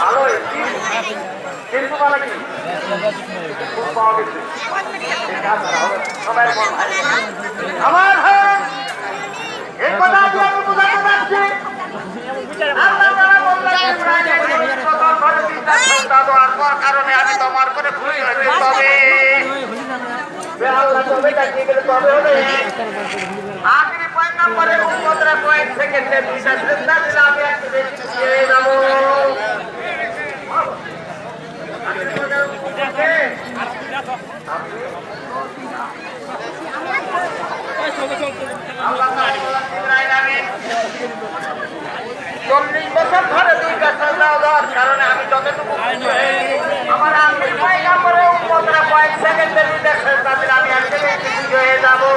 ভালো কিন্তু মানে কি খুব পাওয়া গেছে সবাই আমার এই কথা আমি বোঝাতে পারছি। কারণে আমি তোমার করে খুশি হয়েছি, তবে আখরি 5 নম্বরে 15 পয়েন্ট সেকেন্ডে বিশেষ চিন্তা দিলে আমি একটু বেশি খুশি হয়ে যাবো। চল্লিশ বছর ধরে 2 বছর দেওয়ার কারণে আমি যতটুকু আমার আমি 6 নম্বরে 15 পয়েন্ট সেকেন্ডে বিশেষ তাদের আমি একটু বেশি খুশি হয়ে যাবো।